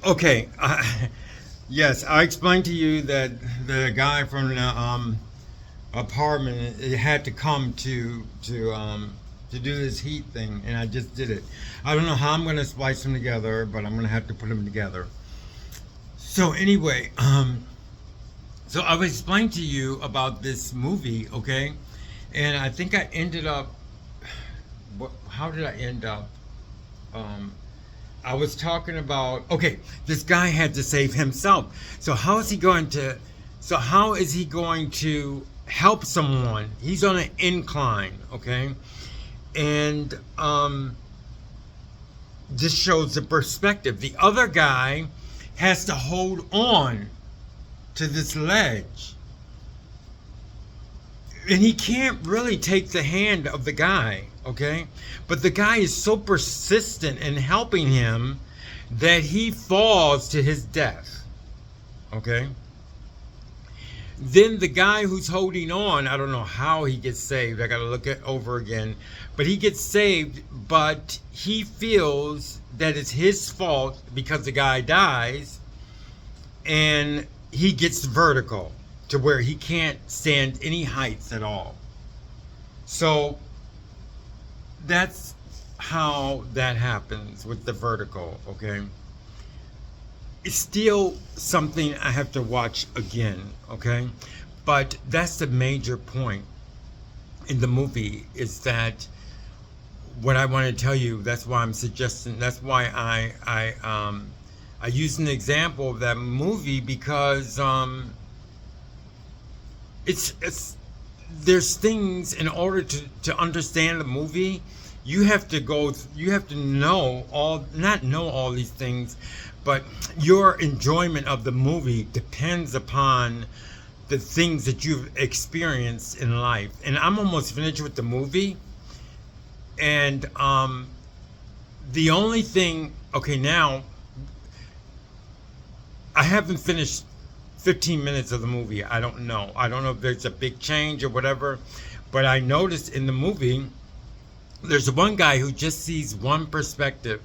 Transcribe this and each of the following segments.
Okay. Yes, I explained to you that the guy from the apartment had to come to do this heat thing, and I just did it. I don't know how I'm gonna splice them together, but I'm gonna have to put them together. So anyway, so I was explaining to you about this movie, okay, and I think I ended up. How did I end up? Um, I was talking about, okay, this guy had to save himself. So how is he going to? So how is he going to help someone? He's on an incline, okay, and this shows the perspective. The other guy has to hold on to this ledge, and he can't really take the hand of the guy, okay? But the guy is so persistent in helping him that he falls to his death, okay? Then the guy who's holding on, I don't know how he gets saved. I got to look it over again. But he gets saved, but he feels that it's his fault because the guy dies, and he gets vertical to where he can't stand any heights at all. So that's how that happens with the vertical, okay? It's still something I have to watch again, okay? But that's the major point in the movie, is that what I want to tell you, that's why I'm suggesting, that's why I use an example of that movie, because it's there's things, in order to understand the movie, you have to know all, not know all these things, but your enjoyment of the movie depends upon the things that you've experienced in life. And I'm almost finished with the movie, and the only thing, okay, now I haven't finished 15 minutes of the movie. I don't know. I don't know if there's a big change or whatever, but I noticed in the movie there's one guy who just sees one perspective.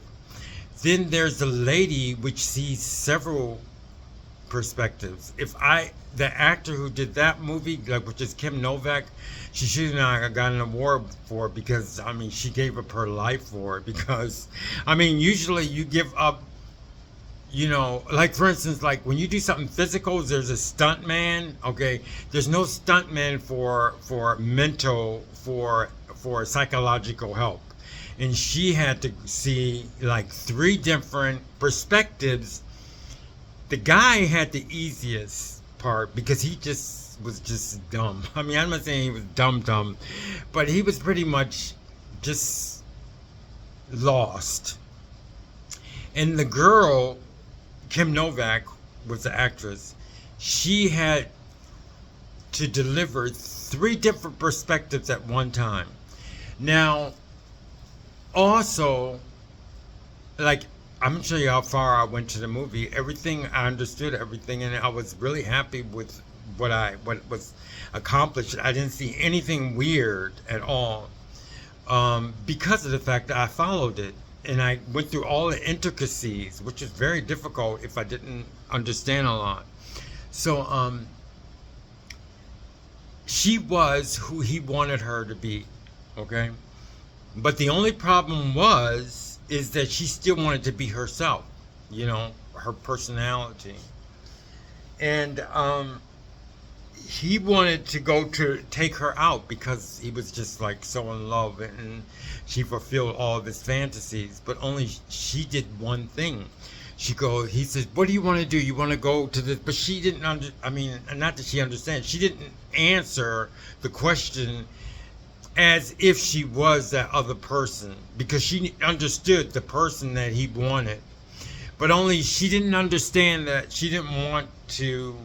Then there's a lady which sees several perspectives. The actor who did that movie, like, which is Kim Novak, she should have got an award for it, because I mean she gave up her life for it. Because I mean, usually you give up, like, for instance, like when you do something physical, there's a stunt man. Okay, there's no stunt man for mental, for psychological help, and she had to see like three different perspectives. The guy had the easiest part because he just was just dumb. I mean, I'm not saying he was dumb, but he was pretty much just lost. And the girl, Kim Novak, was the actress. She had to deliver three different perspectives at one time. Now, also, like, I'm gonna show you how far I went to the movie. Everything, I understood everything, and I was really happy with what was accomplished. I didn't see anything weird at all, because of the fact that I followed it, and I went through all the intricacies, which is very difficult if I didn't understand a lot. So she was who he wanted her to be, okay? But the only problem is that she still wanted to be herself, her personality. And he wanted to go to take her out because he was just like so in love, and she fulfilled all of his fantasies. But only she did one thing. He says, what do you want to do? You want to go to this? But she didn't I mean, not that she understands. She didn't answer the question as if she was that other person, because she understood the person that he wanted. But only she didn't understand that she didn't want to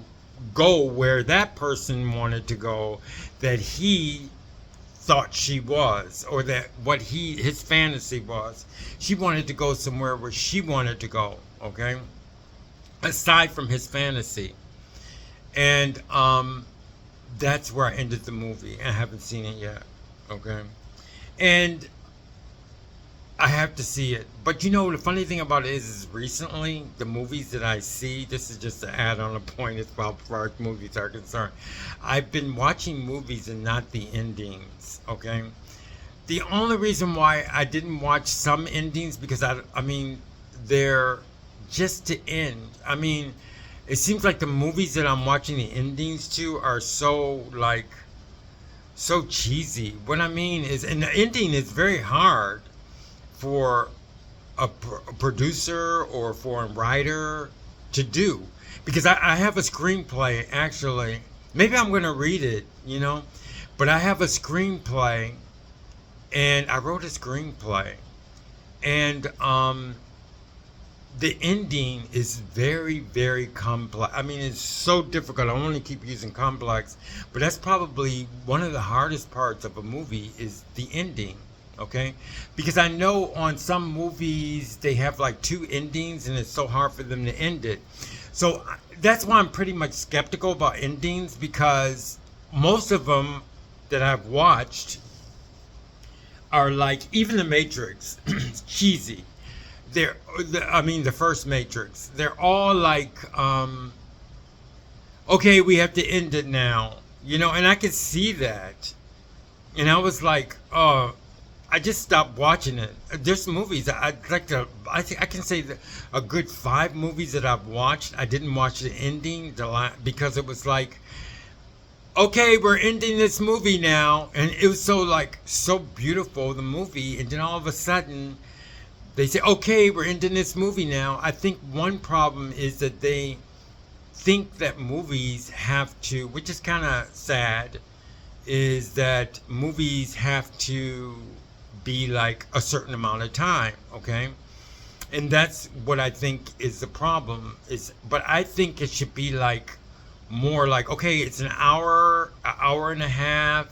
go where that person wanted to go, that he thought she was, or that what his fantasy was. She wanted to go somewhere where she wanted to go, okay? Aside from his fantasy. And that's where I ended the movie. I haven't seen it yet, okay? And I have to see it. But you know, the funny thing about it is recently, the movies that I see, this is just to add on a point as far as movies are concerned. I've been watching movies and not the endings, okay? The only reason why I didn't watch some endings because I mean, they're just to end. I mean, it seems like the movies that I'm watching the endings to are so like so cheesy. What I mean is, and the ending is very hard for a producer or for a writer to do because I have a screenplay actually. Maybe I'm going to read it, you know, but I have a screenplay and I wrote a screenplay and the ending is very, very complex. I mean, it's so difficult. I only keep using complex, but that's probably one of the hardest parts of a movie is the ending, okay? Because I know on some movies they have like two endings and it's so hard for them to end it. So that's why I'm pretty much skeptical about endings because most of them that I've watched are like, even The Matrix, cheesy. I mean, the first Matrix. They're all like, okay, we have to end it now, you know. And I could see that, and I was like, oh, I just stopped watching it. There's movies I'd like to. I think I can say that a good 5 movies that I've watched. I didn't watch the ending because it was like, okay, we're ending this movie now, and it was so beautiful, the movie, and then all of a sudden they say, okay, we're ending this movie now. I think one problem is that they think that movies have to, which is kind of sad, is that movies have to be like a certain amount of time, okay? And that's what I think is the problem. But I think it should be like more like, okay, it's an hour and a half,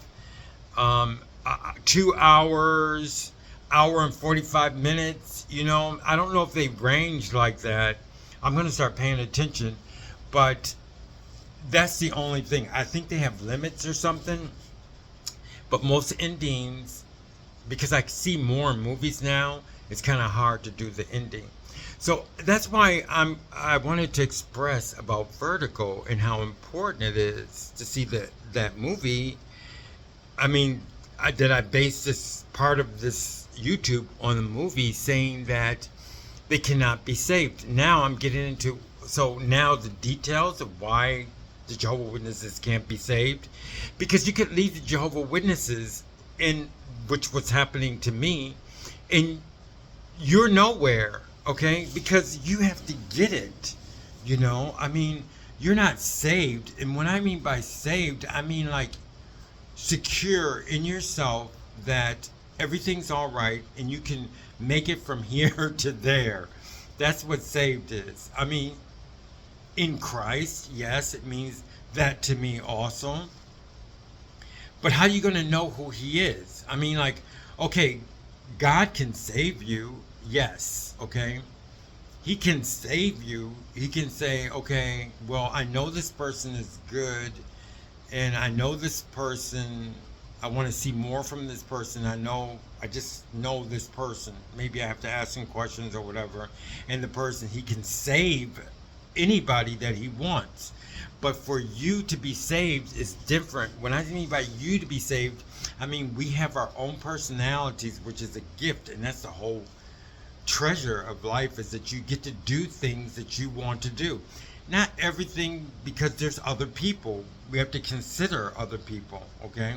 2 hours, hour and 45 minutes, you know. I don't know if they range like that. I'm going to start paying attention, but that's the only thing. I think they have limits or something, but most endings, because I see more in movies now, it's kind of hard to do the ending. So that's why I wanted to express about Vertigo and how important it is to see that movie. I mean, I based this part of this YouTube on the movie saying that they cannot be saved. Now I'm getting into now the details of why the Jehovah Witnesses can't be saved, because you could leave the Jehovah Witnesses in, which was happening to me, and you're nowhere, okay? Because you have to get it, you know. I mean, you're not saved, and what I mean by saved, I mean like secure in yourself that everything's all right and you can make it from here to there. That's what saved is. I mean, in Christ, yes, it means that to me also. But how are you going to know who he is? I mean, like, okay, God can save you, yes, okay? He can save you. He can say, okay, well, I know this person is good, and I know this person, I want to see more from this person. I just know this person. Maybe I have to ask him questions or whatever. And the person, he can save anybody that he wants. But for you to be saved is different. When I mean by you to be saved, I mean we have our own personalities, which is a gift. And that's the whole treasure of life, is that you get to do things that you want to do. Not everything, because there's other people. We have to consider other people, okay?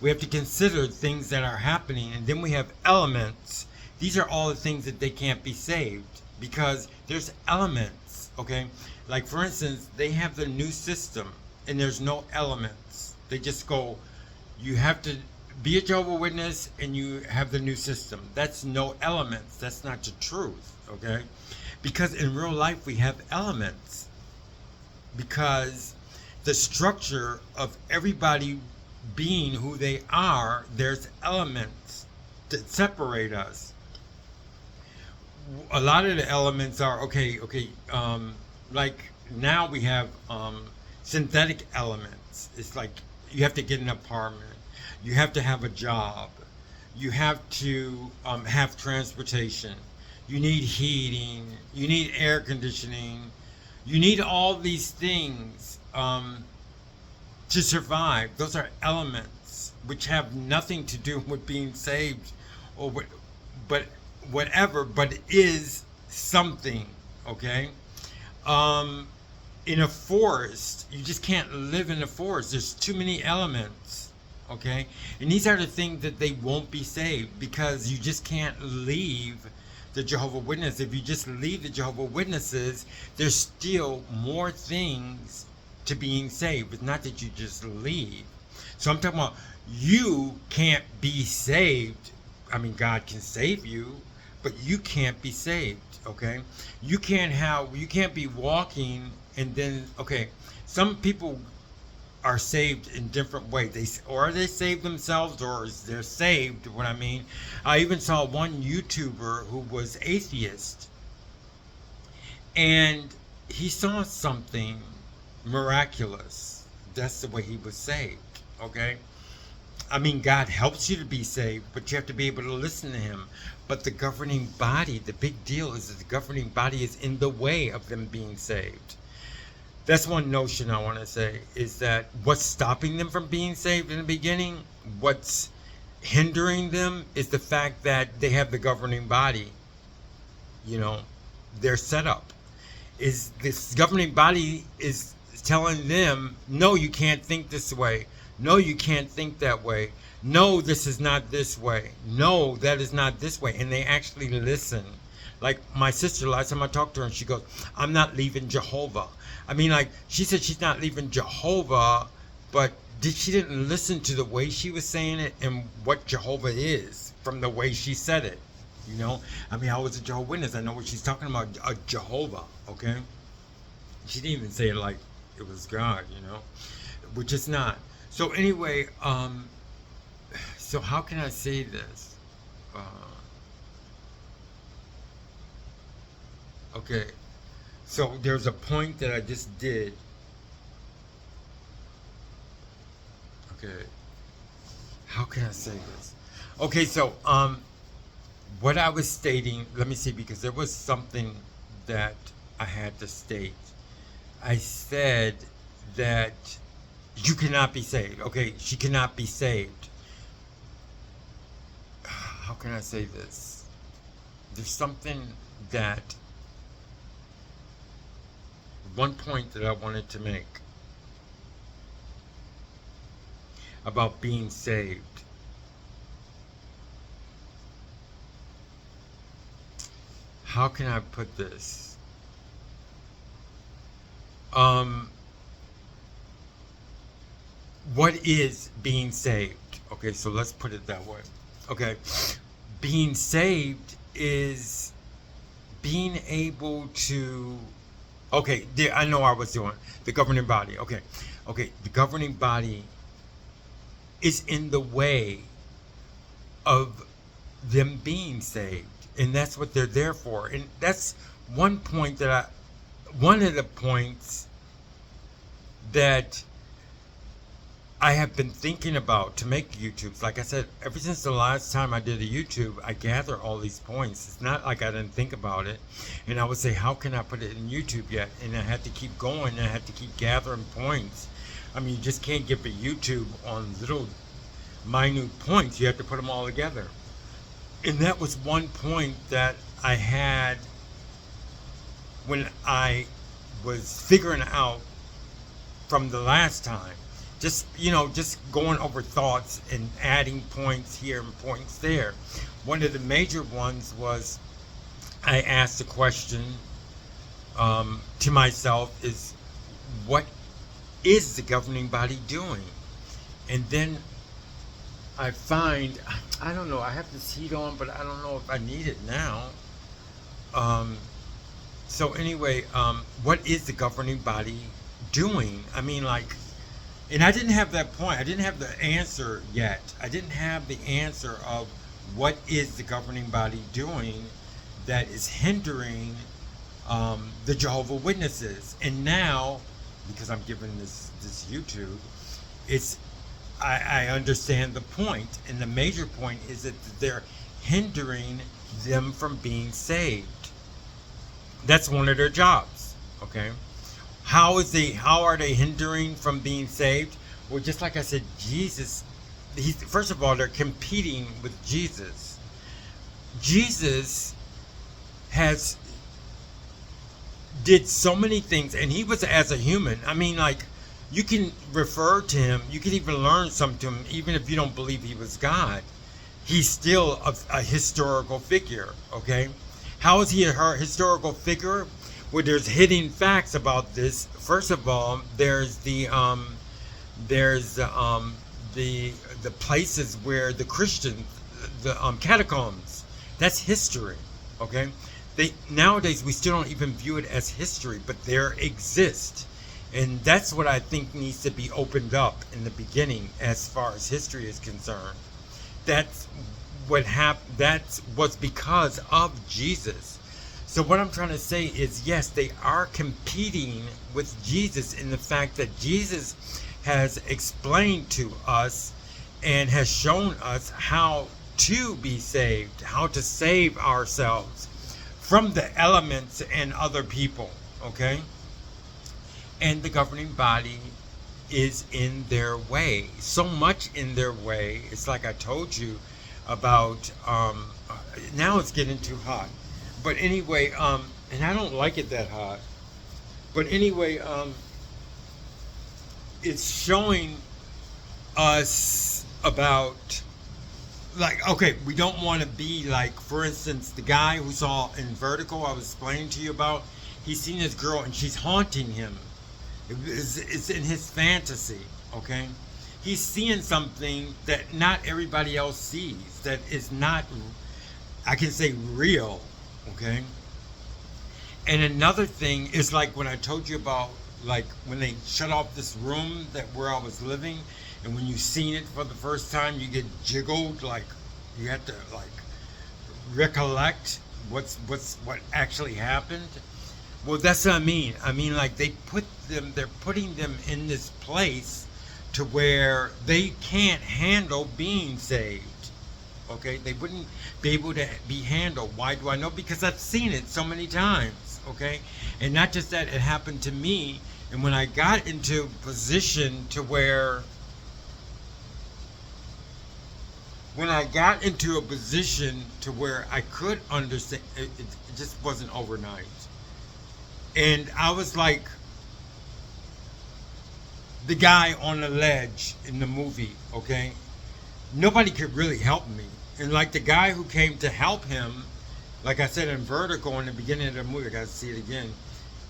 We have to consider things that are happening, and then we have elements. These are all the things that they can't be saved because there's elements, okay? Like, for instance, they have the new system, and there's no elements. They just go, you have to be a Jehovah Witness, and you have the new system. That's no elements. That's not the truth, okay? Because in real life, we have elements. Because the structure of everybody being who they are, there's elements that separate us. A lot of the elements are like now we have synthetic elements. It's like you have to get an apartment, you have to have a job, you have to have transportation. You need heating. You need air conditioning. You need all these things to survive. Those are elements which have nothing to do with being saved, or but whatever. But it is something. Okay. In a forest, you just can't live in a forest. There's too many elements. Okay, and these are the things that they won't be saved, because you just can't leave the Jehovah Witness. If you just leave the Jehovah Witnesses, there's still more things to being saved. It's not that you just leave. So I'm talking about, you can't be saved. I mean, God can save you, but you can't be saved. Okay, you can't be walking and then, okay, some people are saved in different ways. They save themselves, or they're saved. What I mean, I even saw one YouTuber who was atheist, and he saw something miraculous. That's the way he was saved. Okay, I mean, God helps you to be saved, but you have to be able to listen to Him. But the governing body, the big deal is that the governing body is in the way of them being saved. That's one notion I want to say, is that what's stopping them from being saved in the beginning, what's hindering them, is the fact that they have the governing body. You know, their setup is, this governing body is telling them, no, you can't think this way. No, you can't think that way. No, this is not this way. No, that is not this way. And they actually listen. Like my sister, last time I talked to her, and she goes, I'm not leaving Jehovah. I mean, like, she said she's not leaving Jehovah, but she didn't listen to the way she was saying it and what Jehovah is from the way she said it. You know, I mean, I was a Jehovah Witness. I know what she's talking about, a Jehovah. Okay, she didn't even say it like it was God, you know, which it's not. So anyway, so how can I say this? Okay, so there's a point that I just did. Okay, how can I say this? Okay, so what I was stating, let me see, because there was something that I had to state. I said that you cannot be saved. Okay, she cannot be saved. How can I say this? There's something that, one point that I wanted to make about being saved. How can I put this? What is being saved? Okay, so let's put it that way. Okay, being saved is being able to, okay, I know I was doing the governing body. Okay, the governing body is in the way of them being saved, and that's what they're there for. And that's one point that one of the points that I have been thinking about to make YouTubes. Like I said, ever since the last time I did a YouTube, I gather all these points. It's not like I didn't think about it. And I would say, how can I put it in YouTube yet? And I had to keep going, and I had to keep gathering points. I mean, you just can't get a YouTube on little minute points. You have to put them all together. And that was one point that I had when I was figuring out from the last time. Just, you know, just going over thoughts and adding points here and points there. One of the major ones was, I asked the question to myself, is what is the governing body doing? And then I find, I don't know, I have this heat on, but I don't know if I need it now. So anyway, what is the governing body doing? I mean, like, and I didn't have that point. I didn't have the answer yet. I didn't have the answer of what is the governing body doing that is hindering the Jehovah Witnesses. And now, because I'm giving this YouTube, it's I understand the point, and the major point is that they're hindering them from being saved. That's one of their jobs. Okay, how are they hindering from being saved? Well, just like I said, Jesus. First of all, they're competing with Jesus. Jesus has did so many things, and he was as a human. I mean, like, you can refer to him, you can even learn something to him, even if you don't believe he was God. He's still a historical figure. Okay, how is he a historical figure? Well, there's hidden facts about this. First of all, there's the places where the Christians, the catacombs, that's history. Okay, they nowadays we still don't even view it as history, but there exist, and that's what I think needs to be opened up in the beginning as far as history is concerned. That's what happened. That's what's because of Jesus. So what I'm trying to say is, yes, they are competing with Jesus in the fact that Jesus has explained to us and has shown us how to be saved, how to save ourselves from the elements and other people. Okay, and the governing body is in their way, so much in their way. It's like I told you about. Now it's getting too hot, but anyway, and I don't like it that hot. But anyway, it's showing us about, like, okay, we don't want to be like, for instance, the guy who saw in Vertical I was explaining to you about. He's seen this girl and she's haunting him. It's in his fantasy. Okay, he's seeing something that not everybody else sees, that is not, I can say, real. Okay, and another thing is, like when I told you about, like when they shut off this room that where I was living, and when you seen it for the first time, you get jiggled, like you have to like recollect what actually happened. Well, that's what I mean. I mean, like they're putting them in this place to where they can't handle being saved. Okay, they wouldn't be able to be handled. Why do I know? Because I've seen it so many times. Okay, and not just that, it happened to me. And when I got into a position to where, I could understand, it just wasn't overnight. And I was like the guy on the ledge in the movie. Okay, nobody could really help me. And like the guy who came to help him, like I said in Vertical in the beginning of the movie, I got to see it again,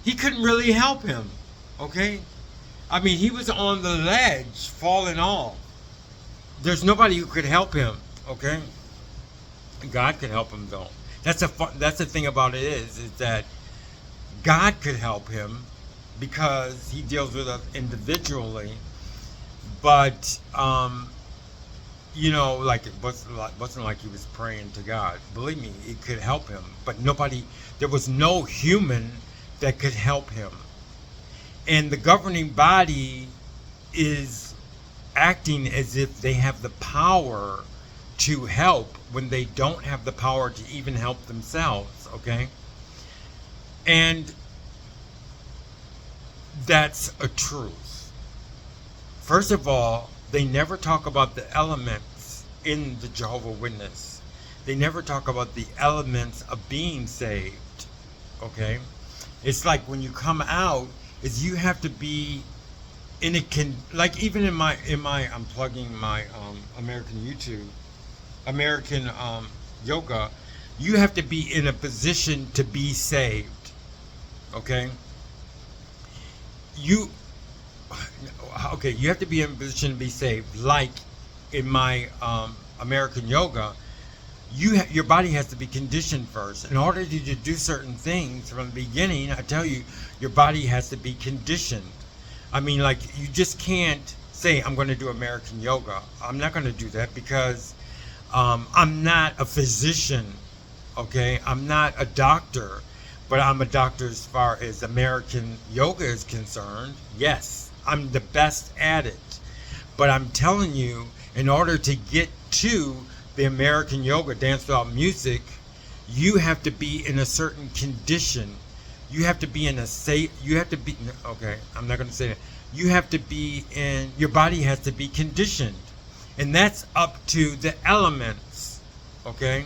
he couldn't really help him. Okay, I mean, he was on the ledge falling off. There's nobody who could help him. Okay, God could help him though. That's the thing about it is that God could help him because he deals with us individually. But you know, like it wasn't like he was praying to God. Believe me, it could help him, but there was no human that could help him. And the governing body is acting as if they have the power to help when they don't have the power to even help themselves. Okay, and that's a truth. First of all, they never talk about the elements in the Jehovah Witness. They never talk about the elements of being saved. Okay, it's like when you come out, is you have to be in like even in my I'm plugging my American yoga. You have to be in a position to be saved. Okay, you have to be in a position to be saved. Like in my American yoga, your body has to be conditioned first. In order to do certain things from the beginning, I tell you, your body has to be conditioned. I mean, like, you just can't say, I'm going to do American yoga. I'm not going to do that because I'm not a physician. Okay, I'm not a doctor, but I'm a doctor as far as American yoga is concerned. Yes, I'm the best at it. But I'm telling you, in order to get to the American yoga, dance without music, you have to be in a certain condition. You have to be in a state. You have to be, okay, I'm not going to say that. You have to be in, your body has to be conditioned. And that's up to the elements, okay?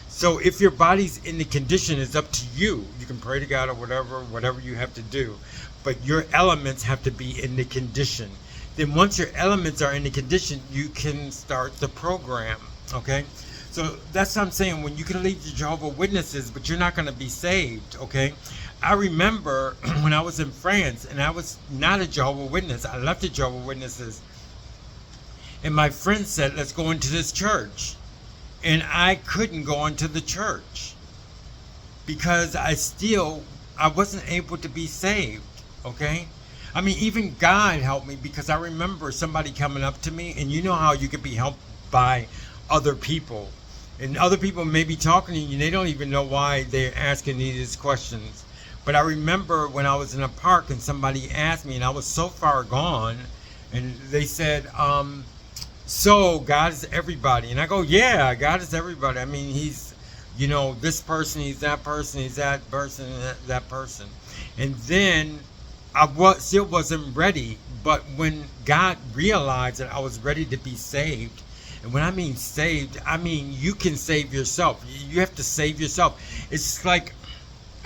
So if your body's in the condition, it's up to you. You can pray to God or whatever you have to do. But your elements have to be in the condition. Then once your elements are in the condition, you can start the program, okay? So that's what I'm saying. When you can lead the Jehovah Witnesses, but you're not going to be saved, okay? I remember when I was in France, and I was not a Jehovah Witness. I left the Jehovah Witnesses. And my friend said, let's go into this church. And I couldn't go into the church because I wasn't able to be saved, okay? I mean, even God helped me, because I remember somebody coming up to me, and you know how you could be helped by other people. And other people may be talking to you, and they don't even know why they're asking these questions. But I remember when I was in a park and somebody asked me, and I was so far gone, and they said, so God is everybody. And I go, yeah, God is everybody. I mean, he's, this person, he's that person, he's that person, that person. And then still wasn't ready. But when God realized that I was ready to be saved, and when I mean saved, I mean you can save yourself. You have to save yourself. It's like,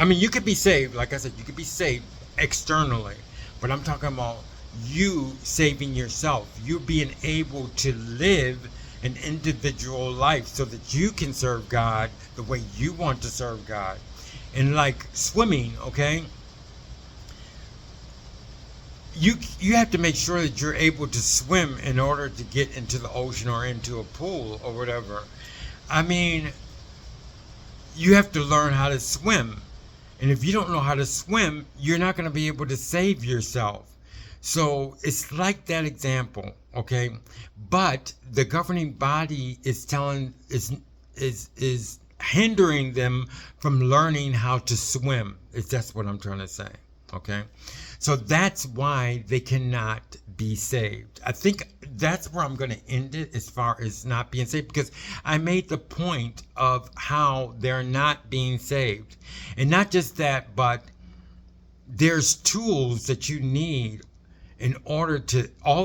you could be saved. Like I said, you could be saved externally. But I'm talking about you saving yourself. You being able to live an individual life so that you can serve God the way you want to serve God. And like swimming, okay? You have to make sure that you're able to swim in order to get into the ocean or into a pool or whatever. I mean, you have to learn how to swim. And if you don't know how to swim, you're not going to be able to save yourself. So it's like that example, okay? But the governing body is is hindering them from learning how to swim. That's what I'm trying to say, okay? So that's why they cannot be saved. I think that's where I'm going to end it as far as not being saved, because I made the point of how they're not being saved. And not just that, but there's tools that you need all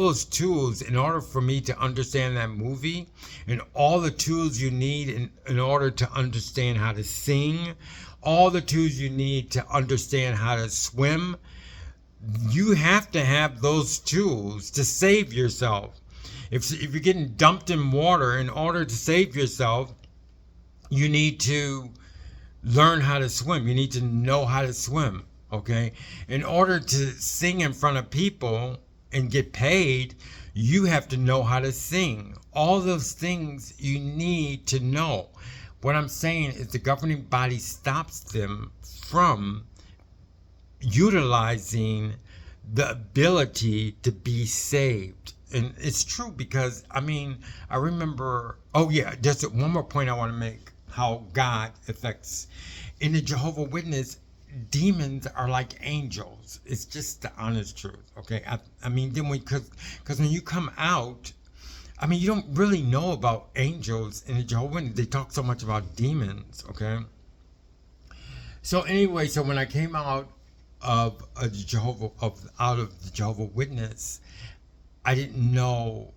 those tools in order for me to understand that movie, and all the tools you need in order to understand how to sing, all the tools you need to understand how to swim. You have to have those tools to save yourself. If you're getting dumped in water, in order to save yourself, you need to learn how to swim. You need to know how to swim, okay? In order to sing in front of people and get paid, you have to know how to sing. All those things you need to know. What I'm saying is the governing body stops them from utilizing the ability to be saved. And it's true, because I remember, there's one more point I want to make, how God affects. In the Jehovah Witness, demons are like angels. It's just the honest truth, okay? Because when you come out, you don't really know about angels in the Jehovah Witness. They talk so much about demons, okay? So anyway, when I came out of the Jehovah Witness, I didn't know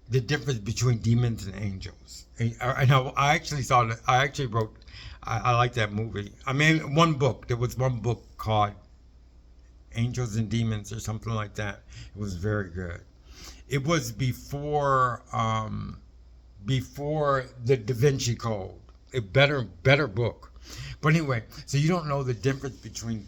the difference between demons and angels. And I actually saw that. I actually wrote. I like that movie. One book. There was one book called Angels and Demons or something like that. It was very good. It was before the Da Vinci Code. A better book. But anyway, so you don't know the difference between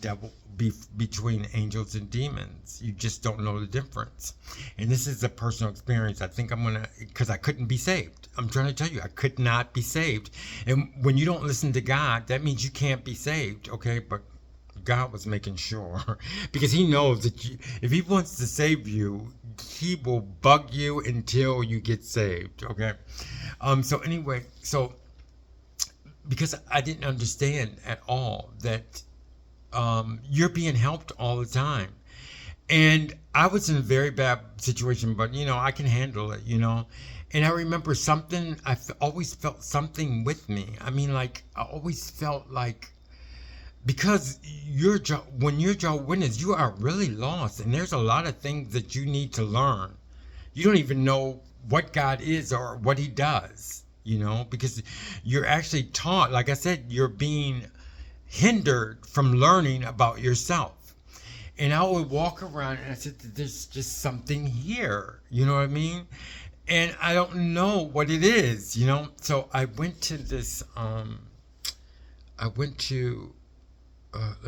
angels and demons. You just don't know the difference. And this is a personal experience. I think because I couldn't be saved. I'm trying to tell you, I could not be saved. And when you don't listen to God, that means you can't be saved, okay? But God was making sure, because he knows that if he wants to save you, he will bug you until you get saved, okay? So anyway, because I didn't understand at all that you're being helped all the time. And I was in a very bad situation, but I can handle it. And I remember something, always felt something with me. I mean, like, I always felt like, because when you're Jehovah's Witness, you are really lost. And there's a lot of things that you need to learn. You don't even know what God is or what he does, because you're actually taught, like I said, you're being hindered from learning about yourself. And I would walk around and I said, there's just something here. You know what I mean? And I don't know what it is. So I went to this, let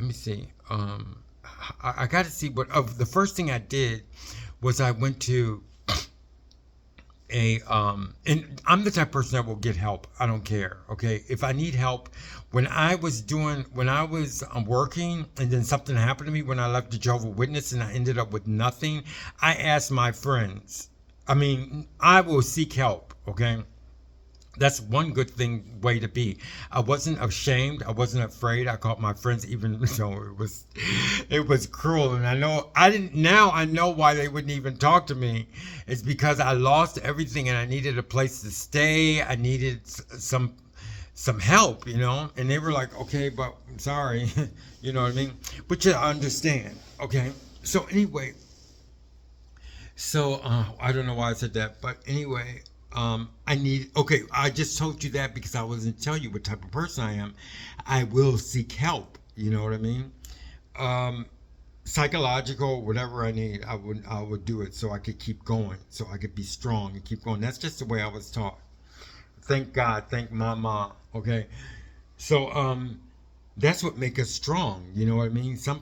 me see. I got to see the first thing I did was I went to and I'm the type of person that will get help. I don't care. Okay. If I need help, when I was working and then something happened to me when I left the Jehovah Witness and I ended up with nothing, I asked my friends. I mean, I will seek help. Okay. That's one good way to be. I wasn't ashamed. I wasn't afraid. I called my friends, even though it was cruel. And I know why they wouldn't even talk to me. It's because I lost everything and I needed a place to stay. I needed some help, and they were like, okay, but I'm sorry. You know what I mean? But you understand. Okay. So anyway, I don't know why I said that, but anyway, I just told you that because I wasn't telling you what type of person I am. I will seek help. You know what I mean? Psychological, whatever I need, I would do it so I could keep going, so I could be strong and keep going. That's just the way I was taught. Thank God, thank my mom. Okay, so that's what makes us strong. You know what I mean? Some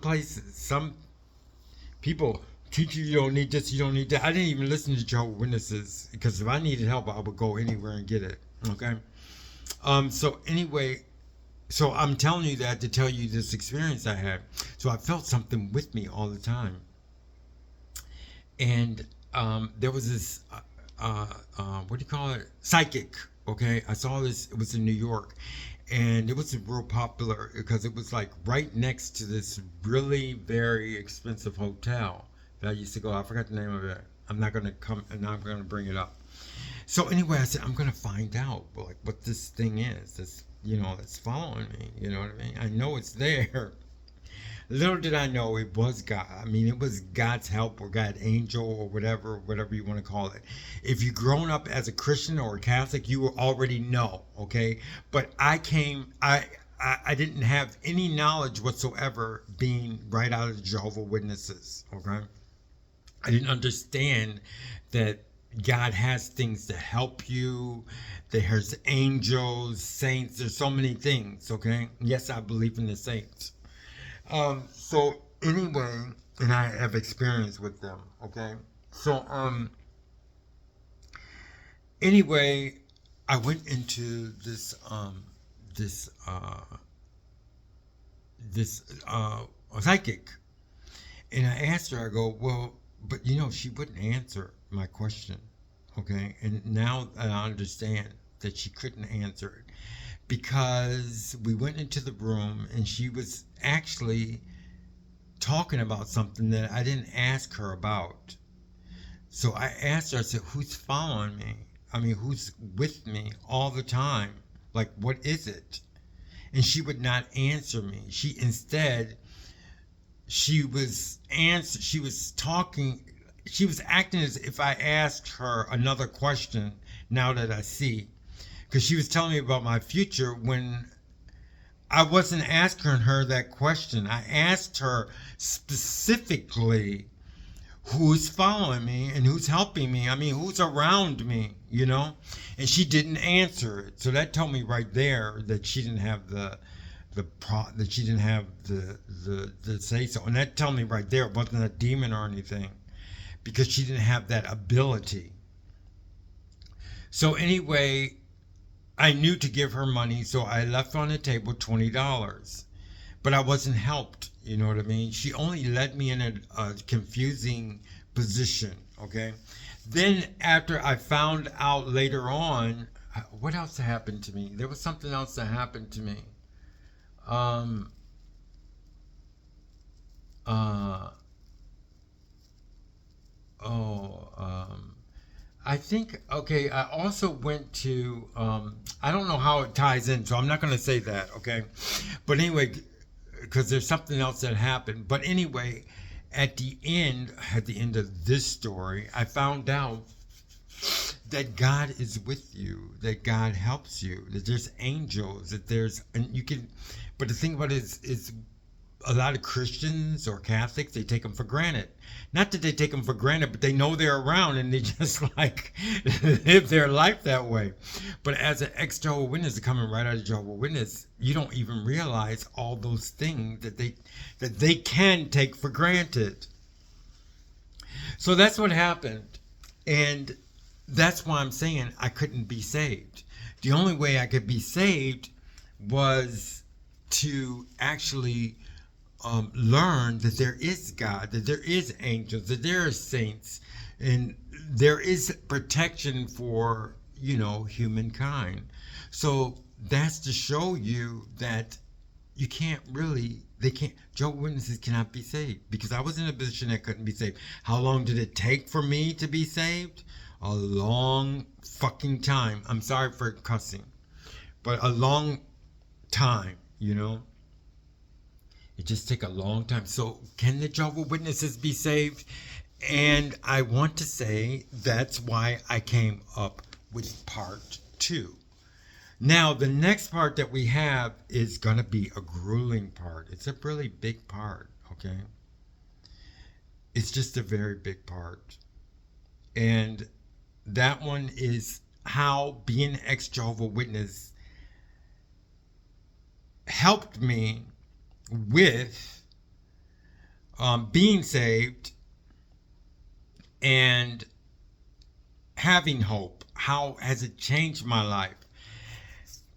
people teach you don't need this, you don't need that. I didn't even listen to Jehovah's Witnesses because if I needed help, I would go anywhere and get it. Okay. So anyway, so I'm telling you that to tell you this experience I had. So I felt something with me all the time, and there was this what do you call it? Psychic. Okay, I saw this. It was in New York, and it was real popular because it was like right next to this really very expensive hotel that I used to go. I forgot the name of it. I'm not gonna bring it up. So anyway, I said I'm gonna find out like what this thing is. That's following me. You know what I mean? I know it's there. Little did I know it was God. I mean, it was God's help or God's angel or whatever you want to call it. If you've grown up as a Christian or a Catholic, you will already know, okay? But I didn't have any knowledge whatsoever being right out of the Jehovah Witnesses, okay? I didn't understand that God has things to help you. There's angels, saints. There's so many things, okay? Yes, I believe in the saints. So anyway, and I have experience with them, okay? So, anyway, I went into this psychic, and I asked her, I go, well, but she wouldn't answer my question, okay? And now I understand that she couldn't answer it, because we went into the room and she was actually talking about something that I didn't ask her about. So I asked her, I said, who's following me? I mean, who's with me all the time? Like, what is it? And she would not answer me. She was acting as if I asked her another question now that I see. Because she was telling me about my future when I wasn't asking her that question. I asked her specifically who's following me and who's helping me. I mean, who's around me, And she didn't answer it. So that told me right there that she didn't have the say so. And that told me right there it wasn't a demon or anything, because she didn't have that ability. So anyway, I knew to give her money, so I left on the table $20. But I wasn't helped, you know what I mean? She only led me in a confusing position, okay? Then after I found out later on, what else happened to me? There was something else that happened to me. I think, okay, I also went to, I don't know how it ties in, so I'm not going to say that, okay? But anyway, because there's something else that happened. But anyway, at the end of this story, I found out that God is with you, that God helps you, that there's angels, that there's, and you can, but the thing about it is a lot of Christians or Catholics, they take them for granted. Not that they take them for granted, but they know they're around and they just like live their life that way. But as an ex-Jehovah Witness, coming right out of Jehovah Witness, you don't even realize all those things that they can take for granted. So that's what happened. And that's why I'm saying I couldn't be saved. The only way I could be saved was to actually learn that there is God, that there is angels, that there are saints, and there is protection for, humankind. So that's to show you that you can't really, they can't, Jehovah's Witnesses cannot be saved, because I was in a position that couldn't be saved. How long did it take for me to be saved? A long fucking time. I'm sorry for cussing, but a long time, It just take a long time. So can the Jehovah's Witnesses be saved? And I want to say that's why I came up with part 2. Now, the next part that we have is going to be a grueling part. It's a really big part, okay? It's just a very big part. And that one is how being an ex-Jehovah's Witness helped me with being saved and having hope. How has it changed my life?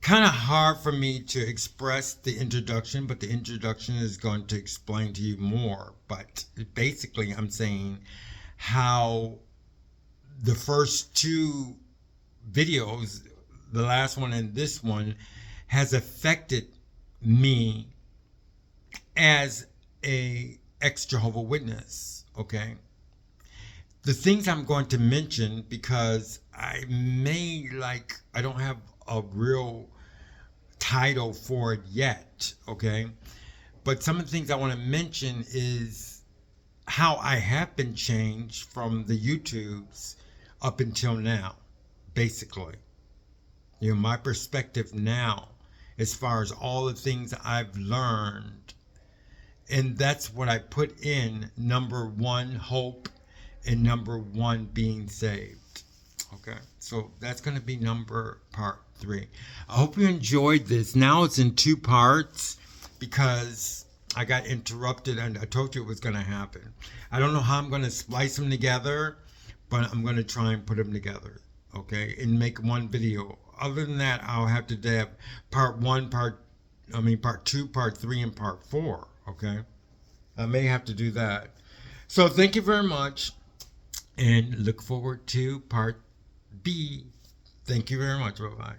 Kind of hard for me to express the introduction, but the introduction is going to explain to you more. But basically, I'm saying how the first 2 videos, the last one and this one, has affected me as a ex-Jehovah Witness, okay? The things I'm going to mention, because I don't have a real title for it yet, okay? But some of the things I want to mention is how I have been changed from the YouTubes up until now, basically. My perspective now, as far as all the things I've learned. And that's what I put in number 1, hope, and number 1, being saved. Okay, so that's going to be part 3. I hope you enjoyed this. Now it's in 2 parts because I got interrupted and I told you it was going to happen. I don't know how I'm going to splice them together, but I'm going to try and put them together, okay, and make one video. Other than that, I'll have to have part 2, part 3, and part 4, okay? I may have to do that. So thank you very much, and look forward to part B. Thank you very much. Bye-bye.